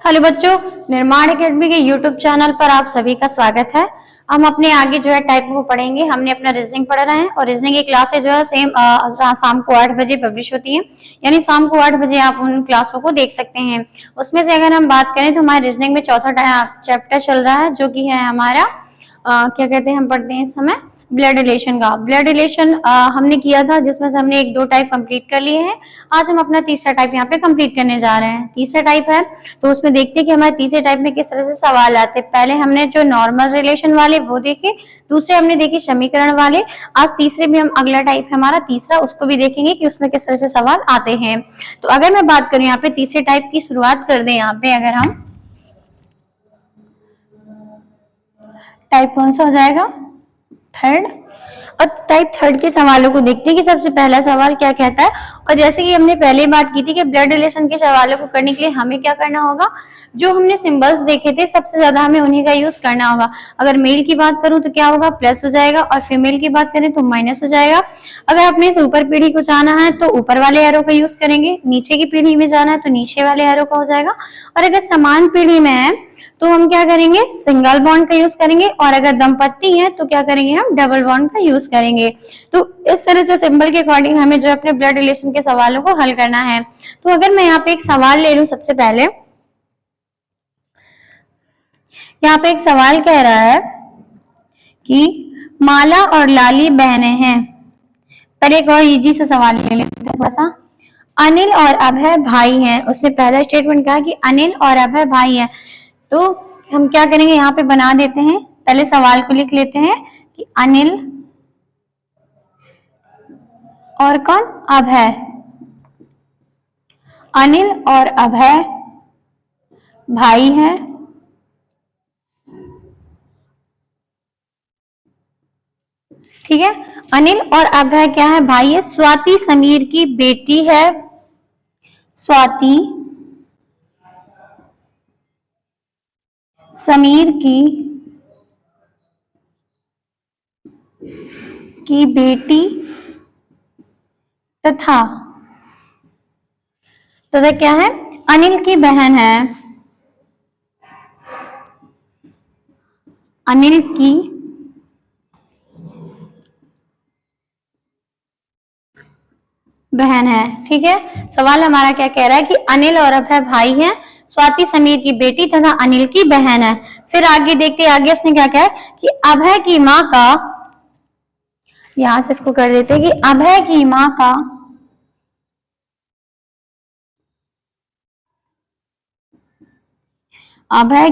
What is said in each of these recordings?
Hello बच्चों, निर्माण academy के यूट्यूब चैनल पर आप सभी का स्वागत है। हम अपने आगे जो है टाइप को पढ़ेंगे। हमने अपना रीजनिंग पढ़ रहे हैं और रीजनिंग की क्लासेस जो है सेम शाम को 8 बजे पब्लिश होती है, यानी शाम को 8 बजे आप उन क्लासों को देख सकते हैं। उसमें से अगर हम बात करें तो हमारे रीजनिंग में चौथा चैप्टर चल रहा है, जो कि है हमारा क्या कहते हैं, हम पढ़ते हैं इस समय ब्लड रिलेशन का। ब्लड रिलेशन हमने किया था, जिसमें से हमने 1-2 टाइप कंप्लीट कर लिए हैं। आज हम अपना तीसरा टाइप यहाँ पे कंप्लीट करने जा रहे हैं। तीसरा टाइप है तो उसमें देखते हैं कि हमारे तीसरे टाइप में किस तरह से सवाल आते हैं। पहले हमने जो नॉर्मल रिलेशन वाले वो देखे, दूसरे हमने देखे समीकरण वाले। आज तीसरे में हम अगला टाइप है हमारा तीसरा, उसको भी देखेंगे कि उसमें किस तरह से सवाल आते हैं। तो अगर मैं बात करूं यहाँ पे तीसरे टाइप की शुरुआत कर दें, यहाँ पे अगर हम टाइप कौन सा हो जाएगा, थर्ड। और टाइप थर्ड के सवालों को देखते हैं कि सबसे पहला सवाल क्या कहता है। और जैसे कि हमने पहले बात की थी कि ब्लड रिलेशन के सवालों को करने के लिए हमें क्या करना होगा, जो हमने सिंबल्स देखे थे सबसे ज्यादा हमें उन्हीं का यूज करना होगा। अगर मेल की बात करूं तो क्या होगा, प्लस हो जाएगा, और फीमेल की बात करें तो माइनस हो जाएगा। अगर अपने इस ऊपर पीढ़ी को जाना है तो ऊपर वाले एरो का यूज करेंगे, नीचे की पीढ़ी में जाना है तो नीचे वाले एरो का हो जाएगा। और अगर समान पीढ़ी में है तो हम क्या करेंगे, सिंगल बॉन्ड का यूज करेंगे, और अगर दंपत्ति है तो क्या करेंगे, हम डबल बॉन्ड का यूज करेंगे। तो इस तरह से सिंबल के अकॉर्डिंग हमें जो अपने ब्लड रिलेशन के सवालों को हल करना है। तो अगर मैं यहाँ पे एक सवाल ले लूं, सबसे पहले यहाँ पे एक सवाल कह रहा है कि माला और लाली बहनें हैं। पर एक और इजी सा सवाल ले लेते हैं थोड़ा सा। अनिल और अभय भाई हैं। उसने पहला स्टेटमेंट कहा कि अनिल और अभय भाई हैं। तो हम क्या करेंगे, यहाँ पे बना देते हैं, पहले सवाल को लिख लेते हैं कि अनिल और कौन, अभय। अनिल और अभय भाई हैं। ठीक है, अनिल और अभय क्या है, भाई है। स्वाति समीर की बेटी है। स्वाति समीर की बेटी तथा क्या है, अनिल की बहन है। अनिल की बहन है। ठीक है, सवाल हमारा क्या कह रहा है कि अनिल और अभय भाई हैं, स्वाति समीर की बेटी तथा अनिल की बहन है। फिर आगे देखते हैं, आगे उसने क्या कहा कि अभय की माँ का, यहां से इसको कर देते हैं कि अभय की माँ का अभय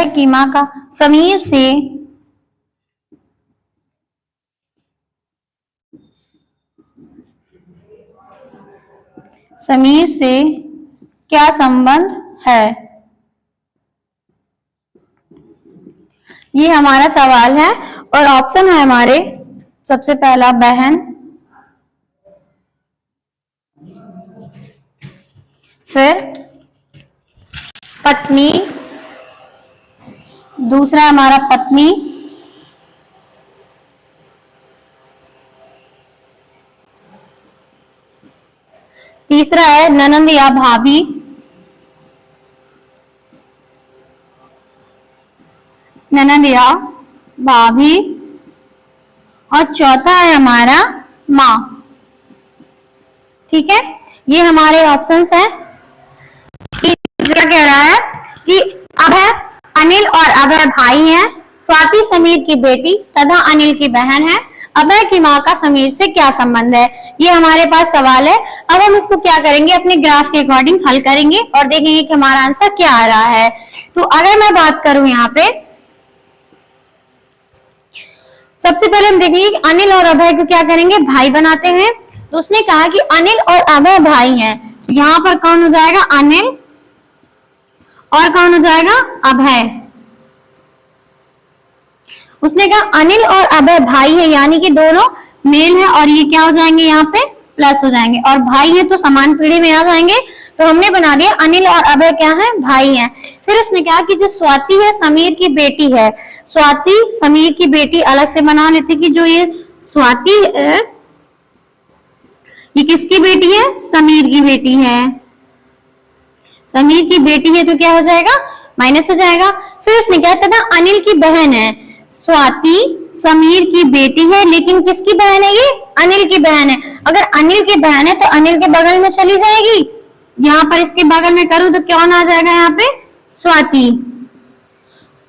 की माँ का समीर से क्या संबंध है। ये हमारा सवाल है और ऑप्शन है हमारे, सबसे पहला बहन, फिर पत्नी, दूसरा हमारा पत्नी, तीसरा है ननंद या भाभी, और चौथा है हमारा माँ। ठीक है, ये हमारे ऑप्शंस हैं। क्या कह रहा है कि अभय, अनिल और अभय भाई हैं, स्वाति समीर की बेटी तथा अनिल की बहन है, अभय की माँ का समीर से क्या संबंध है। ये हमारे पास सवाल है। अब हम इसको क्या करेंगे, अपने ग्राफ के अकॉर्डिंग हल करेंगे और देखेंगे कि हमारा आंसर क्या आ रहा है। तो अगर मैं बात करूं, यहाँ पे सबसे पहले हम देखेंगे कि अनिल और अभय को क्या करेंगे, भाई बनाते हैं। तो उसने कहा कि अनिल और अभय भाई हैं, तो यहाँ पर कौन हो जाएगा, अनिल, और कौन हो जाएगा, अभय। उसने कहा अनिल और अभय भाई है, यानी कि दोनों मेल है, और ये क्या हो जाएंगे, यहाँ पे प्लस हो जाएंगे, और भाई है तो समान पीढ़ी में आ जाएंगे। तो हमने बना दिया अनिल और अभय क्या है, भाई हैं। फिर उसने कहा कि जो स्वाति है समीर की बेटी है। स्वाति समीर की बेटी अलग से बना लेते कि जो ये स्वाति है ये किसकी बेटी है, समीर की बेटी है। समीर की बेटी है तो क्या हो जाएगा, माइनस हो जाएगा। फिर उसने क्या, तथा अनिल की बहन है। स्वाति समीर की बेटी है, लेकिन किसकी बहन है, ये अनिल की बहन है। अगर अनिल की बहन है तो अनिल के बगल में चली जाएगी, यहाँ पर इसके बगल में करूं तो कौन आ जाएगा, यहाँ पे स्वाति।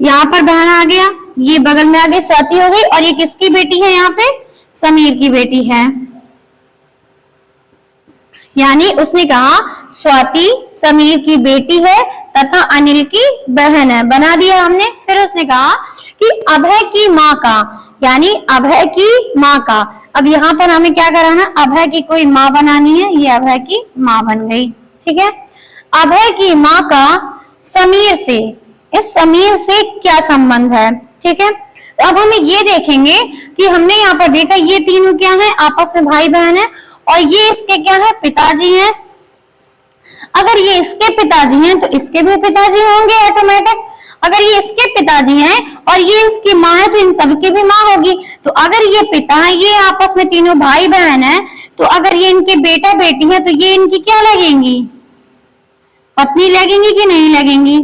यहाँ पर बहन आ गया, ये बगल में आ गई, स्वाति हो गई। और ये किसकी बेटी है, यहाँ पे समीर की बेटी है। यानी उसने कहा स्वाति समीर की बेटी है तथा अनिल की बहन है, बना दिया हमने। फिर उसने कहा कि अभय की माँ का, यानी अभय की माँ का। अब यहाँ पर हमें क्या कराना, अभय की कोई माँ बनानी है, ये अभय की माँ बन गई, ठीक है। अभय की माँ का समीर से, इस समीर से क्या संबंध है, ठीक है। तो अब हमें ये देखेंगे कि हमने यहाँ पर देखा ये तीनों क्या है, आपस में भाई बहन है, और ये इसके क्या है, पिताजी हैं। अगर ये इसके पिताजी हैं तो इसके भी पिताजी होंगे ऑटोमेटिक। अगर ये इसके पिताजी हैं और ये इसकी माँ है तो इन सबकी भी माँ होगी। तो अगर ये पिता है, ये आपस में तीनों भाई बहन है, तो अगर ये इनके बेटा बेटी है तो ये इनकी क्या लगेंगी, पत्नी लगेंगी कि नहीं लगेंगी।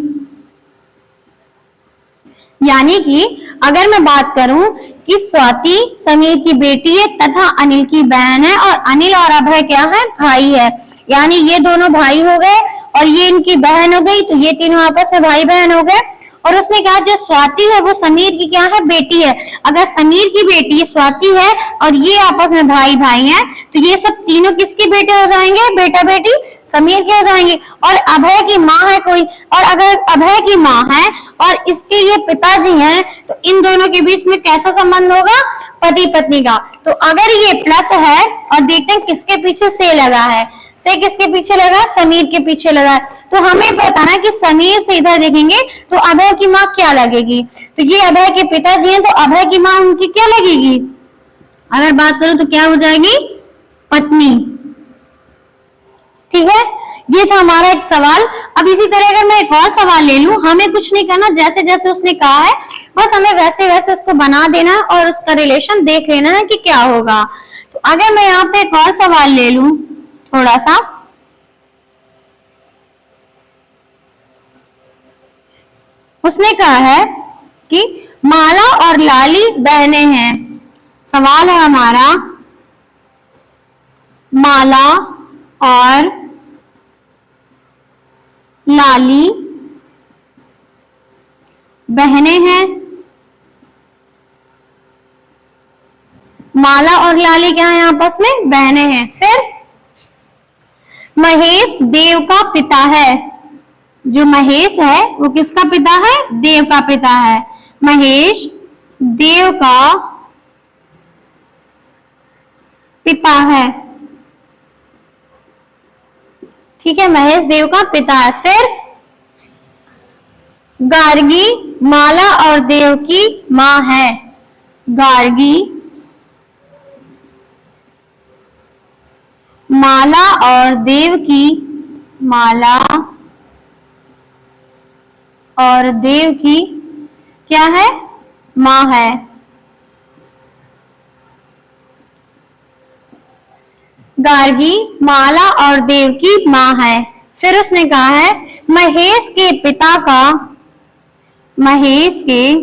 यानी कि अगर मैं बात करूं कि स्वाति समीर की बेटी है तथा अनिल की बहन है, और अनिल और अभय क्या है, भाई है। यानी ये दोनों भाई हो गए और ये इनकी बहन हो गई, तो ये तीनों आपस में भाई बहन हो गए। और उसने कहा जो स्वाति है वो समीर की क्या है, बेटी है। अगर समीर की बेटी स्वाति है और ये आपस में भाई भाई हैं, तो ये सब तीनों किसके बेटे हो जाएंगे, बेटा बेटी समीर के हो जाएंगे। और अभय की माँ है कोई, और अगर अभय की माँ है और इसके ये पिताजी हैं, तो इन दोनों के बीच में कैसा संबंध होगा, पति पत्नी का। तो अगर ये प्लस है और देखते हैं किसके पीछे से लगा है, से किसके पीछे लगा, समीर के पीछे लगा। तो हमें बताना कि समीर से इधर देखेंगे तो अभय की माँ क्या लगेगी। तो ये अभय के पिताजी हैं, तो अभय की माँ उनकी क्या लगेगी, अगर बात करूं तो क्या हो जाएगी, पत्नी, ठीक है। ये था हमारा एक सवाल। अब इसी तरह अगर मैं एक और सवाल ले लूं, हमें कुछ नहीं करना, जैसे जैसे उसने कहा है बस हमें वैसे वैसे उसको बना देना और उसका रिलेशन देख लेना है कि क्या होगा। तो अगर मैं यहाँ पे एक और सवाल ले लूं थोड़ा सा, उसने कहा है कि माला और लाली बहनें हैं। सवाल है हमारा, माला और लाली बहनें हैं। माला और लाली क्या है, आपस में बहनें हैं। फिर महेश देव का पिता है। जो महेश है वो किसका पिता है, देव का पिता है। महेश देव का पिता है, ठीक है, महेश देव का पिता है। फिर गार्गी माला और देव की मां है। गार्गी माला और देव की, माला और देव की क्या है, मां है। गार्गी माला और देव की मां है। फिर उसने कहा है महेश के पिता का, महेश के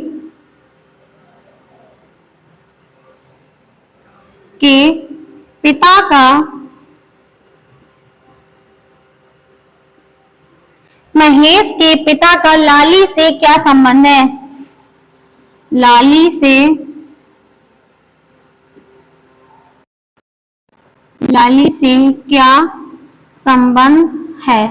पिता का, महेश के पिता का लाली से क्या संबंध है। लाली से, लाली से क्या संबंध है।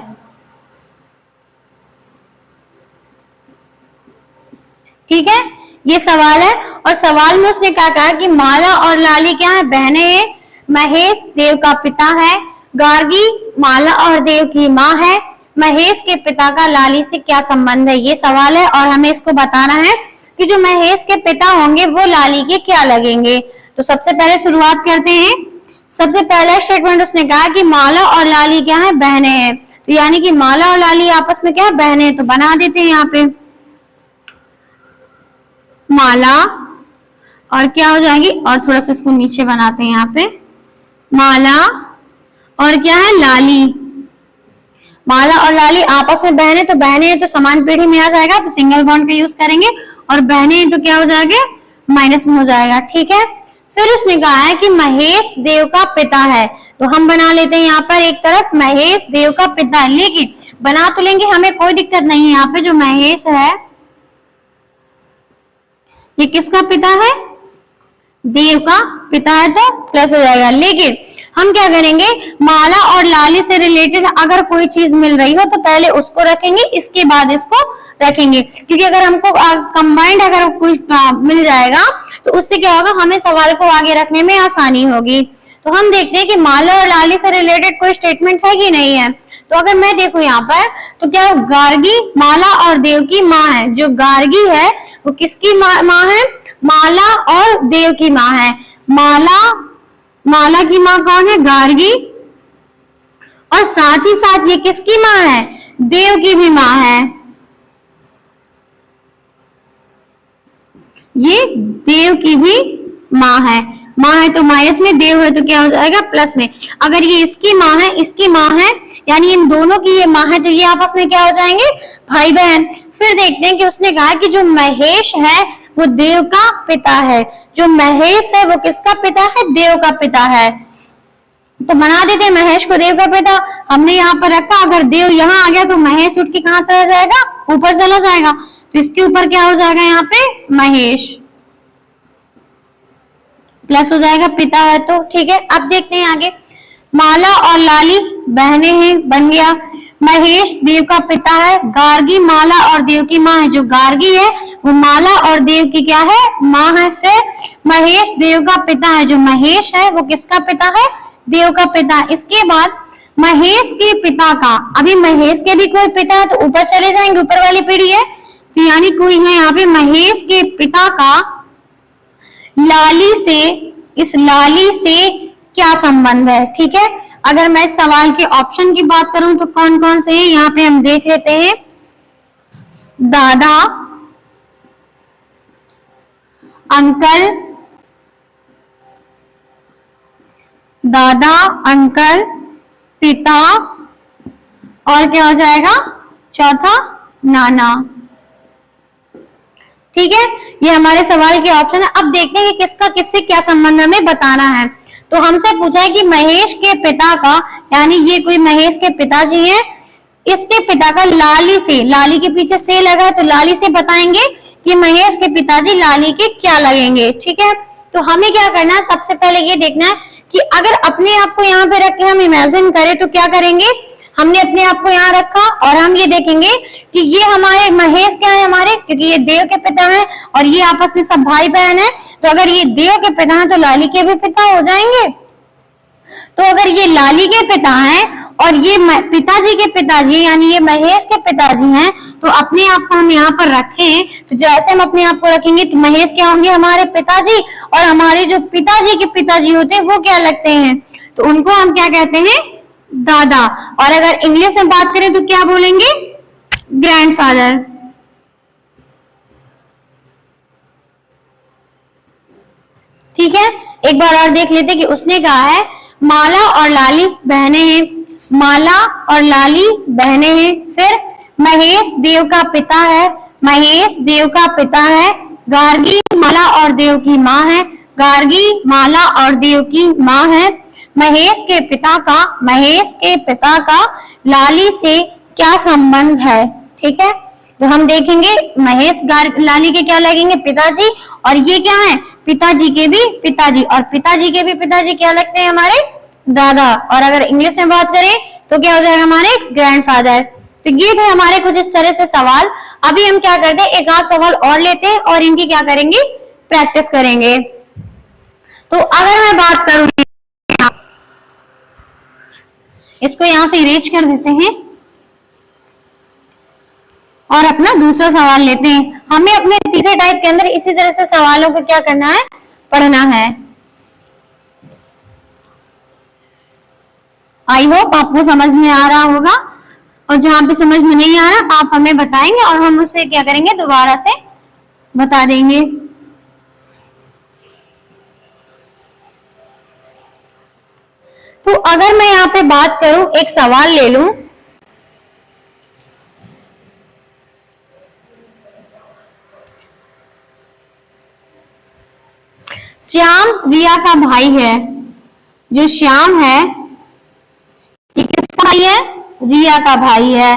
ठीक है, ये सवाल है। और सवाल में उसने क्या कहा कि माला और लाली क्या है, बहनें हैं। महेश देव का पिता है। गार्गी माला और देव की माँ है। महेश के पिता का लाली से क्या संबंध है, ये सवाल है। और हमें इसको बताना है कि जो महेश के पिता होंगे वो लाली के क्या लगेंगे। तो सबसे पहले शुरुआत करते हैं। सबसे पहला स्टेटमेंट उसने कहा कि माला और लाली क्या है, बहनें हैं। तो यानी कि माला और लाली आपस में क्या है, बहनें हैं। तो बना देते हैं यहाँ पे माला और क्या हो जाएगी, और थोड़ा सा इसको नीचे बनाते हैं यहाँ पे, माला और क्या है, लाली। माला और लाली आपस में बहन है, तो बहने हैं तो समान पीढ़ी में आ जाएगा, तो सिंगल बॉन्ड का यूज करेंगे, और बहने हैं तो क्या हो जाएगा, माइनस में हो जाएगा। ठीक है, फिर उसने कहा है कि महेश देव का पिता है, तो हम बना लेते हैं यहाँ पर एक तरफ महेश देव का पिता है, लेकिन बना तो लेंगे, हमें कोई दिक्कत नहीं है। यहाँ पे जो महेश है ये किसका पिता है, देव का पिता है, तो प्लस हो जाएगा। लेकिन हम क्या करेंगे, माला और लाली से रिलेटेड अगर कोई चीज मिल रही हो तो पहले उसको रखेंगे, इसके बाद इसको रखेंगे, क्योंकि अगर हमको कंबाइंड अगर कुछ मिल जाएगा तो उससे क्या होगा, हमें सवाल को आगे रखने में आसानी होगी। तो हम देखते हैं कि माला और लाली से रिलेटेड कोई स्टेटमेंट है कि नहीं है। तो अगर मैं देखूं यहाँ पर तो क्या गार्गी माला और देव की माँ है, जो गार्गी है वो किसकी माँ है, माला और देव की माँ है। माला की माँ कौन है, गार्गी, और साथ ही साथ ये किसकी माँ है, देव की भी माँ है, ये देव की भी माँ है। माँ है तो माइनस में, देव है तो क्या हो जाएगा, प्लस में। अगर ये इसकी माँ है, इसकी माँ है, यानी इन दोनों की ये माँ है, तो ये आपस में क्या हो जाएंगे, भाई बहन। फिर देखते हैं कि उसने कहा कि जो महेश है वो देव का पिता है, जो महेश है वो किसका पिता है, देव का पिता है। तो बना देते हैं महेश को देव का पिता, हमने यहाँ पर रखा, अगर देव यहाँ आ गया तो महेश उठ के कहां चला जाएगा, ऊपर चला जाएगा, तो इसके ऊपर क्या हो जाएगा, यहाँ पे महेश प्लस हो जाएगा, पिता है तो। ठीक है, अब देखते हैं आगे, माला और लाली बहनें हैं, बन गया। महेश देव का पिता है, गार्गी माला और देव की माँ है, जो गार्गी है वो माला और देव की क्या है, माँ है। फिर महेश देव का पिता है, जो महेश है वो किसका पिता है, देव का पिता। इसके बाद महेश के पिता का, अभी महेश के भी कोई पिता है तो ऊपर चले जाएंगे, ऊपर वाली पीढ़ी है, तो यानी कोई है यहाँ पे महेश के पिता का लाली से, इस लाली से क्या संबंध है। ठीक है, अगर मैं सवाल के ऑप्शन की बात करूं तो कौन कौन से हैं, यहाँ पे हम देख लेते हैं, दादा, अंकल, दादा, अंकल, पिता, और क्या हो जाएगा, चौथा नाना। ठीक है, ये हमारे सवाल के ऑप्शन है। अब देखते हैं कि किसका किससे क्या संबंध हमें बताना है। तो हमसे पूछा है कि महेश के पिता का, यानी ये कोई महेश के पिताजी हैं, इसके पिता का लाली से, लाली के पीछे से लगा है तो लाली से बताएंगे कि महेश के पिताजी लाली के क्या लगेंगे। ठीक है, तो हमें क्या करना है, सबसे पहले ये देखना है कि अगर अपने आप को यहाँ पे रख के हम इमेजिन करें तो क्या करेंगे, हमने अपने आप को यहाँ रखा और हम ये देखेंगे कि ये हमारे महेश क्या है हमारे, क्योंकि ये देव के पिता हैं और ये आपस में सब भाई बहन है, तो अगर ये देव के पिता हैं तो लाली के भी पिता हो जाएंगे। तो अगर ये लाली के पिता हैं और ये पिताजी के पिताजी यानी ये महेश के पिताजी हैं, तो अपने आप को हम यहाँ पर रखें, तो जैसे हम अपने आप को रखेंगे तो महेश क्या होंगे, हमारे पिताजी, और हमारे जो पिताजी के पिताजी होते हैं वो क्या लगते हैं, तो उनको हम क्या कहते हैं, दादा। और अगर इंग्लिश में बात करें तो क्या बोलेंगे, ग्रैंडफादर। ठीक है, एक बार और देख लेते कि उसने कहा है माला और लाली बहनें हैं, माला और लाली बहनें हैं। फिर महेश देव का पिता है, महेश देव का पिता है, गार्गी माला और देव की माँ है, गार्गी माला और देव की माँ है। महेश के पिता का लाली से क्या संबंध है। ठीक है, तो हम देखेंगे महेश लाली के क्या लगेंगे, पिताजी, और ये क्या है, पिताजी के भी पिताजी, और पिताजी के भी पिताजी क्या लगते हैं, हमारे दादा। और अगर इंग्लिश में बात करें तो क्या हो जाएगा, हमारे ग्रैंडफादर। तो ये थे हमारे कुछ इस तरह से सवाल। अभी हम क्या करते हैं, एक आध सवाल और लेते हैं और इनकी क्या करेंगे, प्रैक्टिस करेंगे। तो अगर मैं बात करूं, इसको यहां से इरेज कर देते हैं और अपना दूसरा सवाल लेते हैं। हमें अपने तीसरे टाइप के अंदर इसी तरह से सवालों को क्या करना है, पढ़ना है। आई होप आपको समझ में आ रहा होगा, और जहां पे समझ में नहीं आ रहा आप हमें बताएंगे और हम उसे क्या करेंगे, दोबारा से बता देंगे। तो अगर मैं यहाँ पे बात करूं, एक सवाल ले लूं, श्याम रिया का भाई है। जो श्याम है ये किसका भाई है? रिया का भाई है।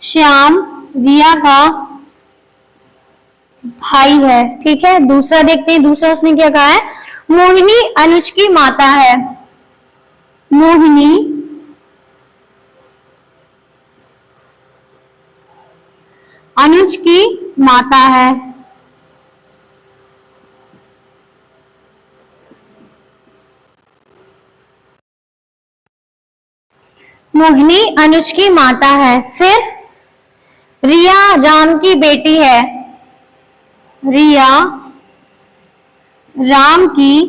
श्याम रिया का भाई है। ठीक है, दूसरा देखते हैं। दूसरा उसने क्या कहा है? मोहिनी अनुज की माता है। मोहिनी अनुज की माता है। मोहिनी अनुज की माता है। फिर रिया राम की बेटी है। रिया राम की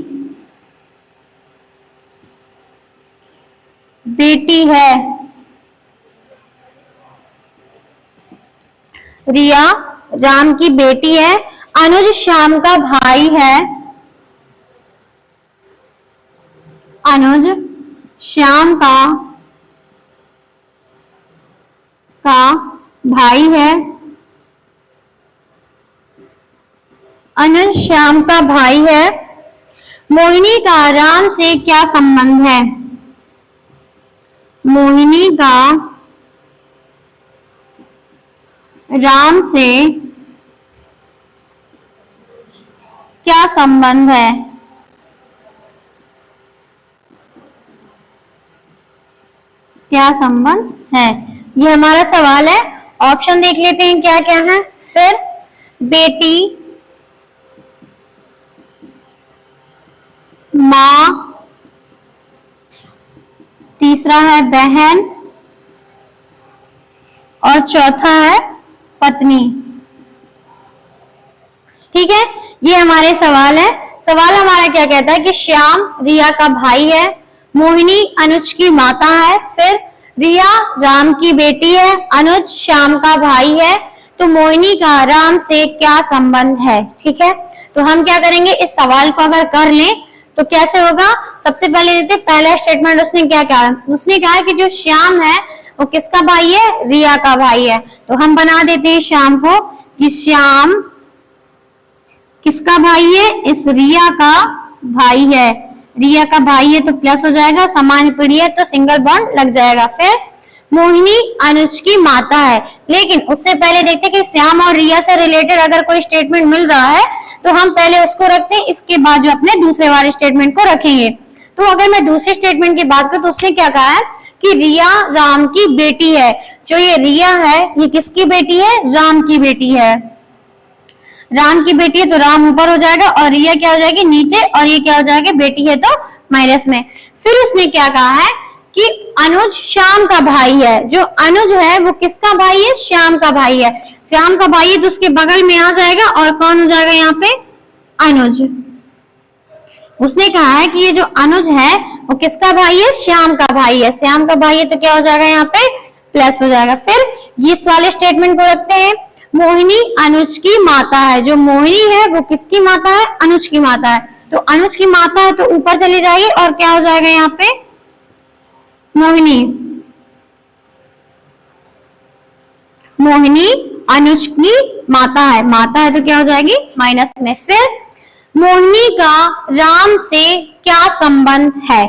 बेटी है। रिया राम की बेटी है। अनुज श्याम का भाई है। अनुज श्याम का भाई है। अनुज श्याम का भाई है। मोहिनी का राम से क्या संबंध है? मोहिनी का राम से क्या संबंध है? क्या संबंध है? ये हमारा सवाल है। ऑप्शन देख लेते हैं क्या क्या है। फिर बेटी, माँ, तीसरा है बहन और चौथा है पत्नी। ठीक है, ये हमारे सवाल है। सवाल हमारा क्या कहता है कि श्याम रिया का भाई है। मोहिनी अनुज की माता है। फिर रिया राम की बेटी है। अनुज श्याम का भाई है। तो मोहिनी का राम से क्या संबंध है? ठीक है, तो हम क्या करेंगे, इस सवाल को अगर कर लें तो कैसे होगा। सबसे पहले देखते हैं पहला स्टेटमेंट उसने क्या कहा। उसने कहा कि जो श्याम है वो किसका भाई है? रिया का भाई है। तो हम बना देते हैं श्याम को कि श्याम किसका भाई है? इस रिया का भाई है। रिया का भाई है तो प्लस हो जाएगा, समान पीढ़ी है तो सिंगल बॉन्ड लग जाएगा। फिर मोहिनी अनुज की माता है। लेकिन उससे पहले देखते हैं कि श्याम और रिया से रिलेटेड अगर कोई स्टेटमेंट मिल रहा है तो हम पहले उसको रखते हैं, इसके बाद जो अपने दूसरे वाले स्टेटमेंट को रखेंगे। तो अगर मैं दूसरे स्टेटमेंट की बात करूं तो उसने क्या कहा है कि रिया राम की बेटी है। जो ये रिया है ये किसकी बेटी है? राम की बेटी है। राम की बेटी है तो राम ऊपर हो जाएगा और रिया क्या हो जाएगी? नीचे, और ये क्या हो जाएगा? बेटी है तो माइनस में। फिर उसने क्या कहा है कि अनुज श्याम का भाई है। जो अनुज है वो किसका भाई है? श्याम का भाई है। श्याम का भाई है तो उसके बगल में आ जाएगा और कौन हो जाएगा यहाँ पे? अनुज। उसने कहा है कि ये जो अनुज है वो किसका भाई है? श्याम का भाई है। श्याम का भाई है तो क्या हो जाएगा? यहाँ पे प्लस हो जाएगा। फिर इस वाले स्टेटमेंट को रखते हैं, मोहिनी अनुज की माता है। जो मोहिनी है वो किसकी माता है? अनुज की माता है। तो अनुज की माता है तो ऊपर चली जाएगी और क्या हो जाएगा यहाँ पे? मोहिनी। मोहिनी अनुज की माता है। माता है तो क्या हो जाएगी? माइनस में। फिर मोहिनी का राम से क्या संबंध है?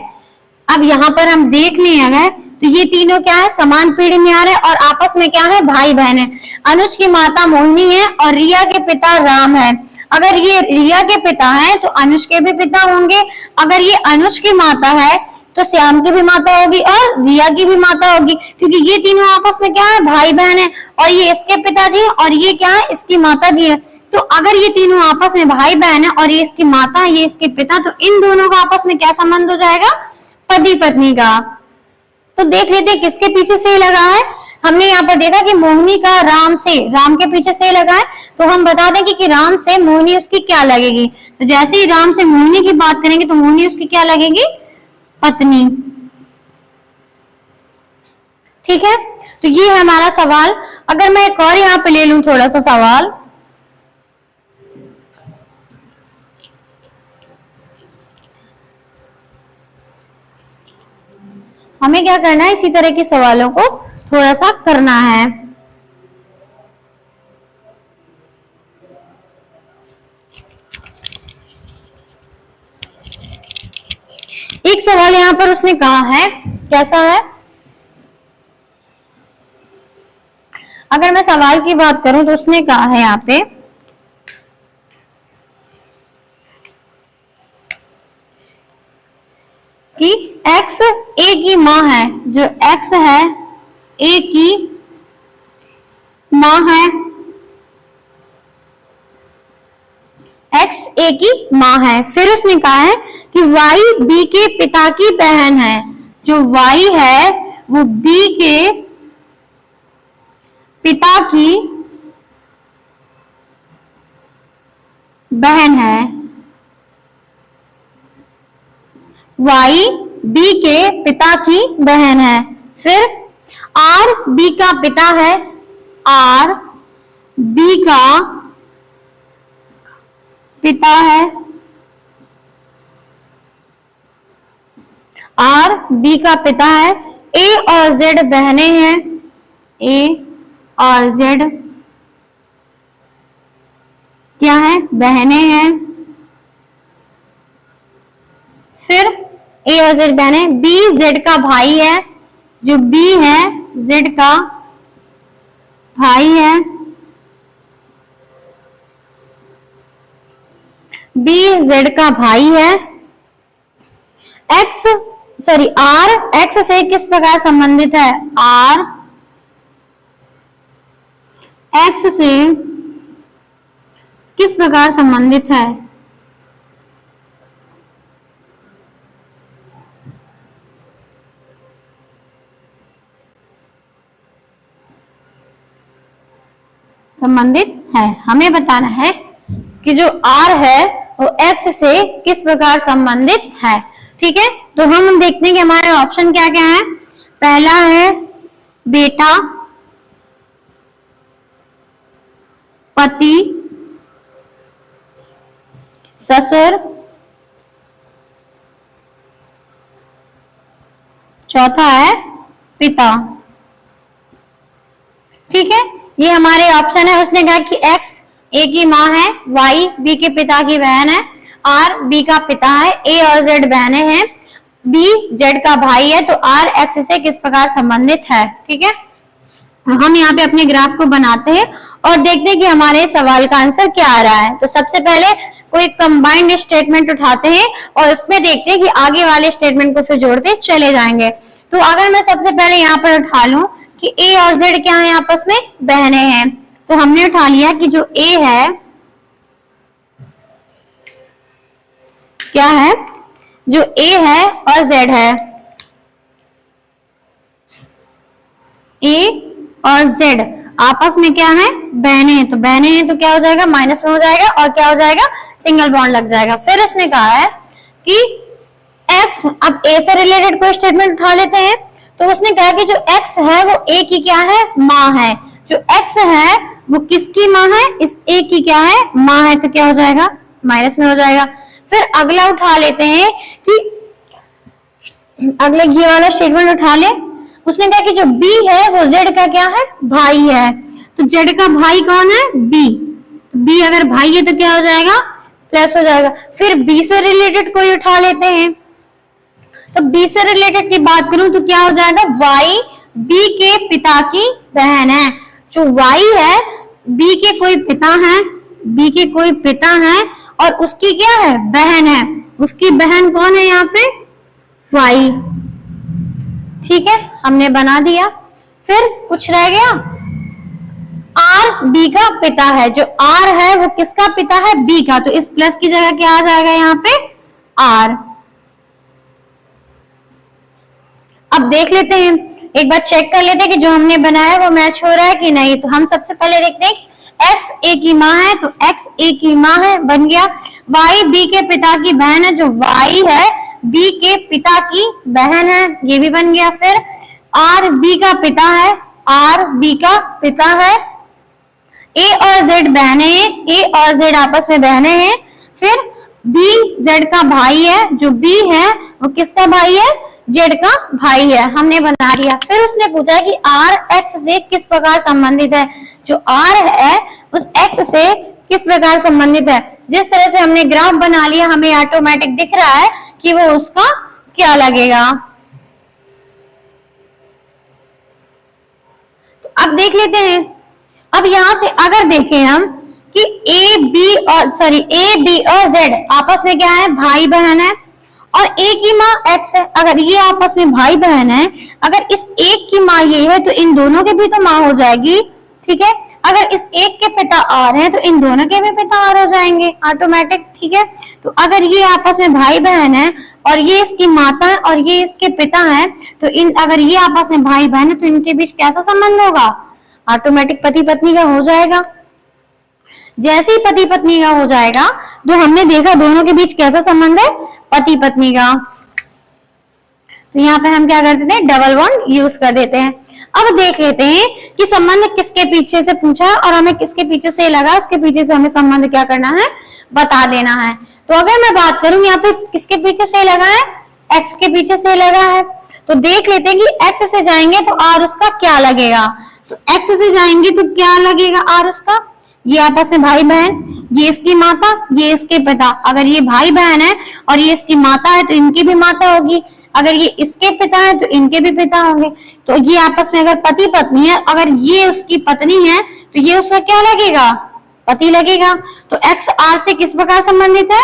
अब यहाँ पर हम देख लें अगर तो ये तीनों क्या है? समान पीढ़ी में आ रहे हैं और आपस में क्या है? भाई बहन है। अनुज की माता मोहिनी है और रिया के पिता राम है। अगर ये रिया के पिता है तो अनुज के भी पिता होंगे। अगर ये अनुज की माता है तो श्याम की भी माता होगी और रिया की भी माता होगी, क्योंकि ये तीनों आपस में क्या है? भाई बहन है। और ये इसके पिताजी है और ये क्या है? इसकी माता जी है। तो अगर ये तीनों आपस में भाई बहन है और ये इसकी माता है, ये इसके पिता, तो इन दोनों का आपस में क्या संबंध हो जाएगा? पति पत्नी का। तो देख लेते हैं किसके पीछे से लगा है। हमने यहाँ पर देखा कि मोहिनी का राम से, राम के पीछे से लगा है। तो हम बता दें कि राम से मोहिनी उसकी क्या लगेगी। तो जैसे ही राम से मोहिनी की बात करेंगे तो मोहिनी उसकी क्या लगेगी? पत्नी। ठीक है, तो ये है हमारा सवाल। अगर मैं एक और यहाँ पे ले लूं थोड़ा सा सवाल, हमें क्या करना है? इसी तरह के सवालों को थोड़ा सा करना है। सवाल यहाँ पर उसने कहा है कैसा है, अगर मैं सवाल की बात करूं तो उसने कहा है यहाँ पे कि x a की माँ है, जो x है a की माँ है, x a की माँ है। फिर उसने कहा है कि y b के पिता की बहन है, जो y है वो b के पिता की बहन है, y b के पिता की बहन है। फिर r b का पिता है, r b का पिता है, r b का पिता है, a और z बहनें हैं, a और z क्या है, बहनें हैं। फिर a और z बहनें, b z का भाई है, जो b है z का भाई है, b z का भाई है। r x से किस प्रकार संबंधित है, r x से किस प्रकार संबंधित है, संबंधित है। हमें बताना है कि जो r है वो x से किस प्रकार संबंधित है। ठीक है, तो हम देखते हैं कि हमारे ऑप्शन क्या क्या है। पहला है बेटा, पति, ससुर, चौथा है पिता। ठीक है, ये हमारे ऑप्शन है। उसने कहा कि x a की माँ है, y b के पिता की बहन है, r b का पिता है, a और z बहनें हैं, b z का भाई है, तो r x से किस प्रकार संबंधित है। ठीक है, हम यहाँ पे अपने ग्राफ को बनाते हैं और देखते हैं कि हमारे सवाल का आंसर क्या आ रहा है। तो सबसे पहले कोई कंबाइंड स्टेटमेंट उठाते हैं और उसमें देखते हैं कि आगे वाले स्टेटमेंट को फिर जोड़ते चले जाएंगे। तो अगर मैं सबसे पहले यहाँ पर उठा लूं कि a और z क्या है, आपस में बहनें हैं, तो हमने उठा लिया कि जो a है क्या है, जो a है और z है, a और z आपस में क्या है, बहनें हैं। तो बहनें हैं तो क्या हो जाएगा, माइनस में हो जाएगा और क्या हो जाएगा, सिंगल बॉन्ड लग जाएगा। फिर उसने कहा है कि x, अब a से रिलेटेड कोई स्टेटमेंट उठा लेते हैं। तो उसने कहा कि जो x है वो a की क्या है, माँ है। जो x है वो किसकी माँ है, इस a की क्या है, माँ है, तो क्या हो जाएगा, माइनस में हो जाएगा। फिर अगला उठा लेते हैं कि अगले ये वाला स्टेटमेंट उठा ले। उसने कहा कि जो b है वो z का क्या है, भाई है। तो z का भाई कौन है, b। b अगर भाई है तो क्या हो जाएगा, प्लस हो जाएगा। फिर b से रिलेटेड कोई उठा लेते हैं। तो b से रिलेटेड की बात करूं तो क्या हो जाएगा, y b के पिता की बहन है। जो y है b के कोई पिता है, b के कोई पिता है और उसकी क्या है, बहन है। उसकी बहन कौन है यहाँ पे, y। ठीक है, हमने बना दिया। फिर कुछ रह गया, r b का पिता है। जो r है वो किसका पिता है, b का। तो इस प्लस की जगह क्या आ जाएगा यहाँ पे, r। अब देख लेते हैं, एक बार चेक कर लेते हैं कि जो हमने बनाया वो मैच हो रहा है कि नहीं। तो हम सबसे पहले देखते हैं कि x a की माँ है, तो x a की माँ है, बन गया। y b के पिता की बहन है, जो y है b के पिता की बहन है, ये भी बन गया। फिर r b का पिता है, r b का पिता है, a और z बहनें हैं, a और z आपस में बहनें हैं। फिर b z का भाई है, जो b है वो किसका भाई है, z का भाई है, हमने बना दिया। फिर उसने पूछा कि r x से किस प्रकार संबंधित है। जो r है उस x से किस प्रकार संबंधित है। जिस तरह से हमने ग्राफ बना लिया, हमें ऑटोमेटिक दिख रहा है कि वो उसका क्या लगेगा। तो अब देख लेते हैं। अब यहां से अगर देखें हम कि ए बी और जेड आपस में क्या है, भाई बहन है, और एक ही माँ एक्स है। अगर ये आपस में भाई बहन है, अगर इस एक की माँ ये है तो इन दोनों के भी तो माँ हो जाएगी, ठीक है। अगर इस एक के पिता आर हैं तो इन दोनों के भी पिता आर हो जाएंगे ऑटोमेटिक, ठीक है। तो अगर ये आपस में भाई बहन है और ये इसकी माता है और ये इसके पिता है, तो अगर ये आपस में भाई बहन है तो इनके बीच कैसा संबंध होगा, ऑटोमेटिक पति पत्नी का हो जाएगा। जैसे ही पति पत्नी का हो जाएगा तो हमने देखा दोनों के बीच कैसा संबंध है, पति पत्नी का। तो यहाँ पे हम क्या करते थे, डबल बॉन्ड यूज कर देते हैं। अब देख लेते हैं कि संबंध किसके पीछे से पूछा है और हमें किसके पीछे से लगा, उसके पीछे से हमें संबंध क्या करना है, बता देना है। तो अगर मैं बात करूं यहाँ पे किसके पीछे से लगा है, एक्स के पीछे से लगा है। तो देख लेते हैं कि एक्स से जाएंगे तो आर उसका क्या लगेगा। तो एक्स से जाएंगे तो क्या लगेगा आर उसका, ये आपस में भाई बहन, ये इसकी माता ये इसके पिता। अगर ये भाई बहन है और ये इसकी माता है तो इनकी भी माता होगी। अगर ये इसके पिता है तो इनके भी पिता होंगे। तो ये आपस में अगर पति पत्नी है, अगर ये उसकी पत्नी है तो ये उसका क्या लगेगा, पति लगेगा। तो एक्स आर से किस प्रकार संबंधित है,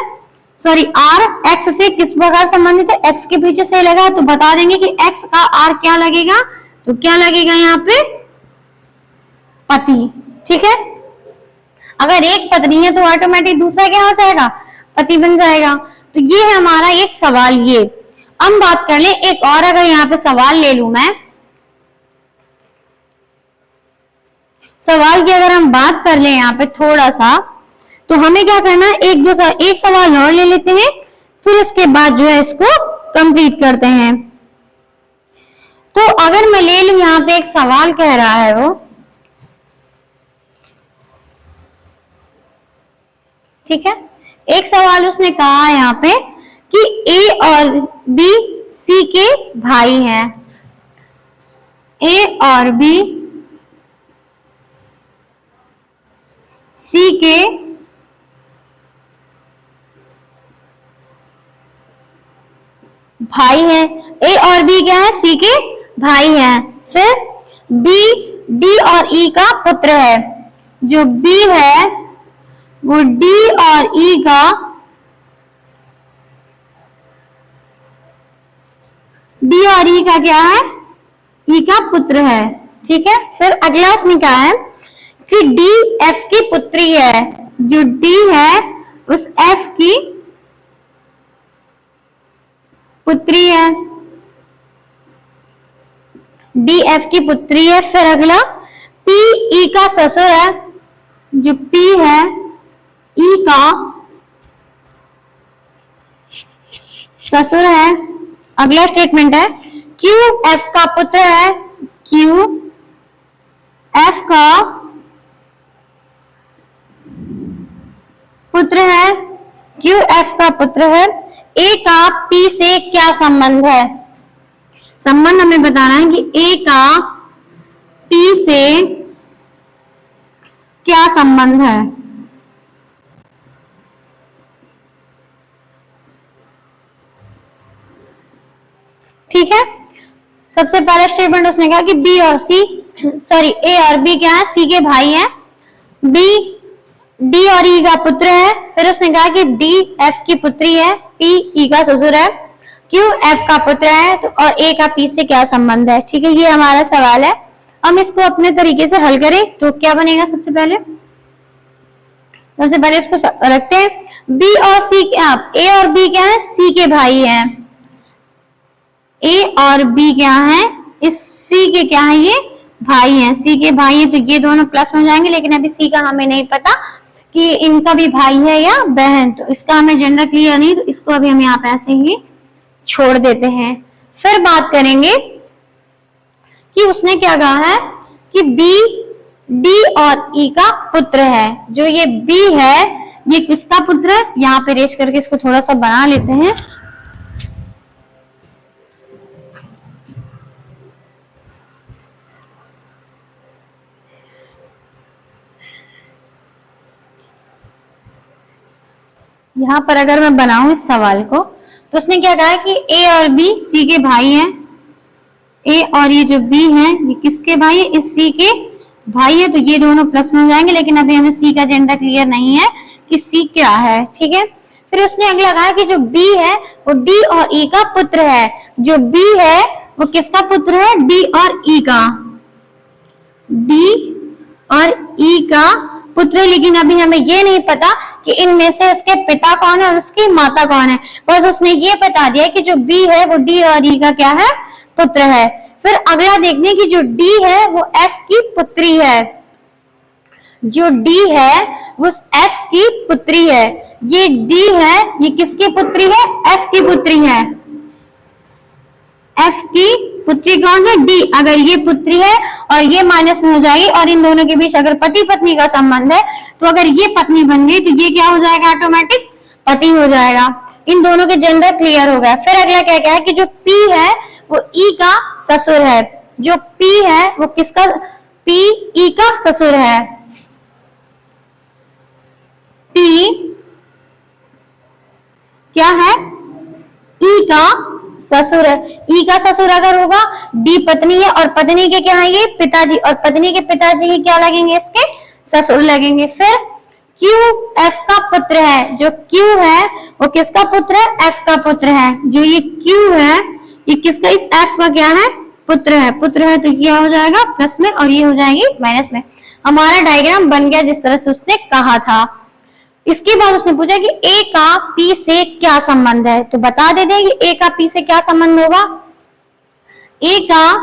आर एक्स से किस प्रकार संबंधित है, एक्स के पीछे से लगा तो बता देंगे कि एक्स का आर क्या लगेगा। तो क्या लगेगा यहाँ पे, पति, ठीक है। अगर एक पत्नी है तो ऑटोमेटिक दूसरा क्या हो जाएगा, पति बन जाएगा। तो ये है हमारा एक सवाल। ये हम बात कर ले एक और, अगर यहाँ पे सवाल ले लू मैं, सवाल की अगर हम बात कर ले यहाँ पे थोड़ा सा, तो हमें क्या करना है, एक सवाल और ले लेते हैं, फिर इसके बाद जो है इसको कंप्लीट करते हैं। तो अगर मैं ले लू यहाँ पे एक सवाल कह रहा है वो, ठीक है, एक सवाल उसने कहा है यहाँ पे कि ए और बी सी के भाई हैं, ए और बी सी के भाई हैं। ए और बी क्या है, सी के भाई हैं। फिर बी डी और ई का पुत्र है। जो बी है वो डी और ई का क्या है, ई का पुत्र है, ठीक है। फिर अगला उसमें क्या है कि डी एफ की पुत्री है। जो डी है उस एफ की पुत्री है, डी एफ की पुत्री है। फिर अगला पी ई का ससुर है। जो पी है ई का ससुर है। अगला स्टेटमेंट है क्यू एफ का पुत्र है, क्यू एफ का पुत्र है, क्यू एफ का पुत्र है। ए का पी से क्या संबंध है, संबंध हमें बताना है कि ए का पी से क्या संबंध है। ठीक है, सबसे पहला स्टेटमेंट उसने कहा कि बी और सी ए और बी क्या है, सी के भाई हैं। बी डी और ई का पुत्र है। फिर उसने कहा कि डी एफ की पुत्री है, पी ई का ससुर है, क्यू एफ का पुत्र है, तो और ए का पी से क्या संबंध है। ठीक है, ये हमारा सवाल है। हम इसको अपने तरीके से हल करें तो क्या बनेगा, सबसे पहले इसको रखते हैं। बी और सी क्या, ए और बी क्या है, सी के भाई हैं। ए और बी क्या है, इस सी के क्या है, ये भाई हैं, सी के भाई हैं, तो ये दोनों प्लस में जाएंगे। लेकिन अभी सी का हमें नहीं पता कि इनका भी भाई है या बहन, तो इसका हमें जेंडर क्लियर नहीं, तो इसको अभी हम यहाँ पे ऐसे ही छोड़ देते हैं। फिर बात करेंगे कि उसने क्या कहा है कि बी डी और ई का पुत्र है। जो ये बी है ये किसका पुत्र है, यहाँ पे रेश करके इसको थोड़ा सा बना लेते हैं। यहाँ पर अगर मैं बनाऊं इस सवाल को तो उसने क्या कहा कि ए और बी सी के भाई हैं, ए और ये जो बी है ये किसके भाई है, इस सी के भाई है, तो ये दोनों प्लस में हो जाएंगे, लेकिन अभी हमें सी का जेंडर क्लियर नहीं है कि सी क्या है, ठीक है। फिर उसने अगला कहा कि जो बी है वो डी और ई का पुत्र है, जो बी है वो किसका पुत्र है, डी और ई का, डी और ई का पुत्र, लेकिन अभी हमें ये नहीं पता कि इनमें से उसके पिता कौन है और उसकी माता कौन है, बस उसने ये बता दिया कि जो बी है वो डी और ई का क्या है, पुत्र है। फिर अगला देखने की जो डी है वो एफ की पुत्री है, जो डी है वो एफ की पुत्री है, ये डी है ये किसकी पुत्री है, एफ की पुत्री है, एफ की पुत्री कौन है, डी। अगर ये पुत्री है और ये माइनस में हो जाएगी और इन दोनों के बीच अगर पति पत्नी का संबंध है तो अगर ये पत्नी बन गई तो ये क्या हो जाएगा, ऑटोमेटिक पति हो जाएगा। इन दोनों के जेंडर क्लियर हो गया। फिर अगला क्या क्या है कि जो पी है वो ई का ससुर है, जो पी है वो किसका, पी ई का ससुर है, पी क्या है, ई का ससुर है। ई का ससुर अगर होगा, डी पत्नी है और पत्नी के क्या है ये पिताजी, और पत्नी के पिताजी ही क्या लगेंगे, इसके ससुर लगेंगे। फिर क्यू एफ का पुत्र है, जो क्यू है वो किसका पुत्र है, एफ का पुत्र है, जो ये क्यू है ये किसका, इस एफ का क्या है, पुत्र है, पुत्र है, तो क्या हो जाएगा प्लस में और ये हो जाएगी माइनस में। हमारा डायग्राम बन गया जिस तरह से उसने कहा था। इसके बाद उसने पूछा कि ए का पी से क्या संबंध है, तो बता देते हैं कि ए का पी से क्या संबंध होगा। ए का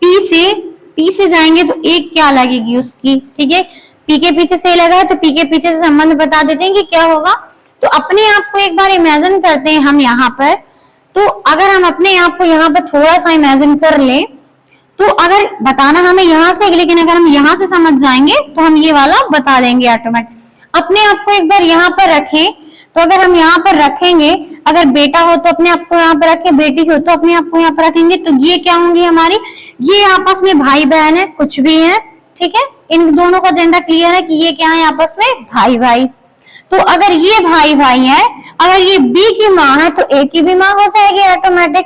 पी से जाएंगे तो ए क्या लगेगी उसकी, ठीक है, पी के पीछे से लगा है तो पी के पीछे से संबंध बता देते हैं कि क्या होगा। तो अपने आप को एक बार इमेजिन करते हैं हम यहाँ पर, तो अगर हम अपने आप को यहाँ पर थोड़ा सा इमेजिन कर ले तो अगर बताना हमें यहाँ से, लेकिन अगर हम यहाँ से समझ जाएंगे तो हम ये वाला बता देंगे ऑटोमेटिक। अपने आप को एक बार यहाँ पर रखें, तो अगर हम यहाँ पर रखेंगे, अगर बेटा हो तो अपने आप को यहाँ पर रखें, बेटी हो तो अपने आप को यहाँ पर रखेंगे, तो ये क्या होंगी हमारी, ये आपस में भाई बहन है, कुछ भी है, ठीक है। इन दोनों का जेंडर क्लियर है कि ये क्या है आपस में भाई भाई। तो अगर ये भाई भाई है, अगर ये बी की माँ है तो ए की भी माँ हो जाएगी ऑटोमेटिक।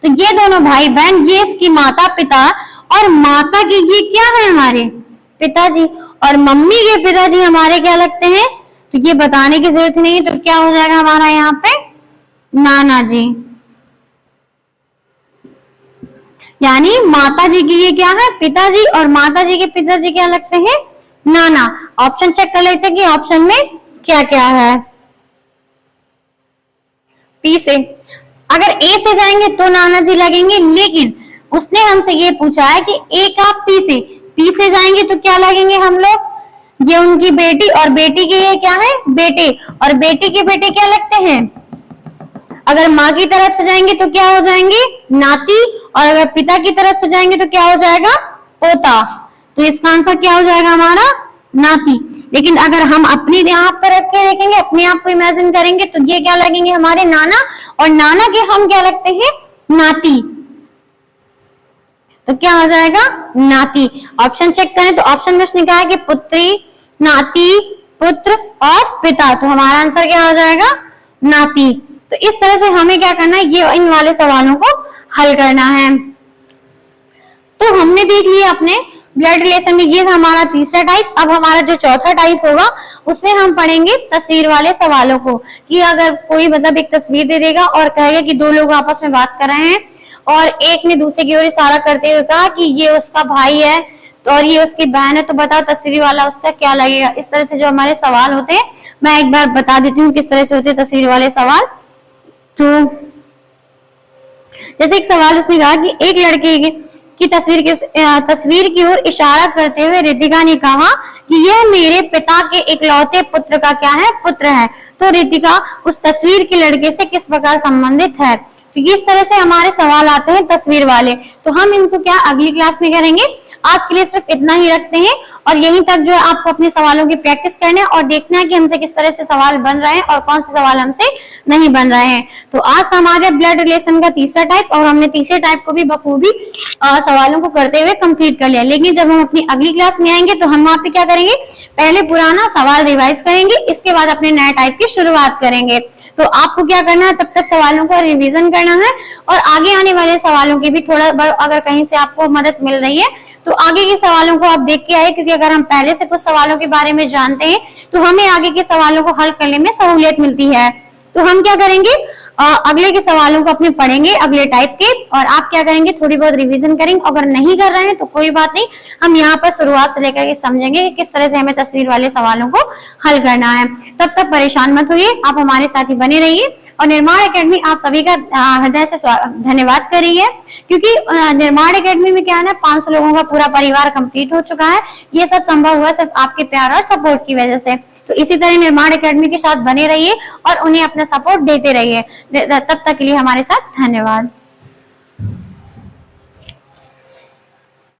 तो ये दोनों भाई बहन, ये इसकी माता पिता, और माता की ये क्या है हमारे पिताजी, और मम्मी के पिताजी हमारे क्या लगते हैं, तो ये बताने की जरूरत नहीं है, तो क्या हो जाएगा हमारा यहाँ पे नाना जी, यानी माता जी की ये क्या है पिताजी और माता जी के पिताजी क्या लगते हैं नाना। ऑप्शन चेक कर लेते हैं कि ऑप्शन में क्या क्या है। पी से अगर ए से जाएंगे तो नाना जी लगेंगे, लेकिन उसने हमसे ये पूछा है कि ए का पी से जाएंगे तो क्या लगेंगे हम लोग, ये उनकी बेटी, और बेटी के ये क्या है बेटे, और बेटी के बेटे क्या लगते हैं, अगर माँ की तरफ से जाएंगे तो क्या हो जाएंगे नाती, और अगर पिता की तरफ से जाएंगे तो क्या हो जाएगा पोता। तो इसका आंसर क्या हो जाएगा हमारा नाती। लेकिन अगर हम अपने यहाँ पर रख के देखेंगे, अपने आप को इमेजिन करेंगे, तो ये क्या लगेंगे हमारे नाना, और नाना के हम क्या लगते हैं नाती, तो क्या हो जाएगा नाती। ऑप्शन चेक करें तो ऑप्शन में उसने कहा है कि पुत्री, नाती, पुत्र और पिता, तो हमारा आंसर क्या हो जाएगा नाती। तो इस तरह से हमें क्या करना है, ये इन वाले सवालों को हल करना है। तो हमने देख लिया अपने ब्लड रिलेशन में, ये था हमारा तीसरा टाइप। अब हमारा जो चौथा टाइप होगा उसमें हम पढ़ेंगे तस्वीर वाले सवालों को, कि अगर कोई मतलब एक तस्वीर दे देगा और कहेगा कि दो लोग आपस में बात कर रहे हैं और एक ने दूसरे की ओर इशारा करते हुए कहा कि ये उसका भाई है तो और ये उसकी बहन है, तो बताओ तस्वीर वाला उसका क्या लगेगा। इस तरह से जो हमारे सवाल होते हैं, मैं एक बार बता देती हूँ किस तरह से होते हैं तस्वीर वाले सवाल। तो जैसे एक सवाल उसने कहा कि एक लड़के की तस्वीर की ओर इशारा करते हुए रितिका ने कहा कि यह मेरे पिता के इकलौते पुत्र का क्या है पुत्र है, तो रितिका उस तस्वीर के लड़के से किस प्रकार संबंधित है। तो इस तरह से हमारे सवाल आते हैं तस्वीर वाले। तो हम इनको क्या अगली क्लास में करेंगे। आज के लिए सिर्फ इतना ही रखते हैं और यहीं तक जो है आपको अपने सवालों की प्रैक्टिस करना है और देखना है कि हमसे किस तरह से सवाल बन रहे हैं और कौन से सवाल हमसे नहीं बन रहे हैं। तो आज हमारे ब्लड रिलेशन का तीसरा टाइप और हमने तीसरे टाइप को भी बखूबी सवालों को करते हुए कंप्लीट कर लिया। लेकिन जब हम अपनी अगली क्लास में आएंगे तो हम वहाँ पे क्या करेंगे, पहले पुराना सवाल रिवाइज करेंगे, इसके बाद अपने नए टाइप की शुरुआत करेंगे। तो आपको क्या करना है, तब तक सवालों को रिवीजन करना है और आगे आने वाले सवालों की भी थोड़ा अगर कहीं से आपको मदद मिल रही है तो आगे के सवालों को आप देख के आए, क्योंकि अगर हम पहले से कुछ सवालों के बारे में जानते हैं तो हमें आगे के सवालों को हल करने में सहूलियत मिलती है। तो हम क्या करेंगे, अगले के सवालों को अपने पढ़ेंगे अगले टाइप के, और आप क्या करेंगे, थोड़ी बहुत रिवीजन करेंगे। अगर नहीं कर रहे हैं तो कोई बात नहीं, हम यहाँ पर शुरुआत से लेकर के समझेंगे कि किस तरह से हमें तस्वीर वाले सवालों को हल करना है। तब तक परेशान मत होइए, आप हमारे साथ ही बने रहिए। और निर्माण एकेडमी आप सभी का हृदय से धन्यवाद कर रही है, क्योंकि निर्माण एकेडमी में क्या है ना, 500 लोगों का पूरा परिवार कंप्लीट हो चुका है। ये सब संभव हुआ सिर्फ आपके प्यार और सपोर्ट की वजह से। तो इसी तरह निर्माण एकेडमी के साथ बने रहिए और उन्हें अपना सपोर्ट देते रहिए। तब तक के लिए हमारे साथ धन्यवाद।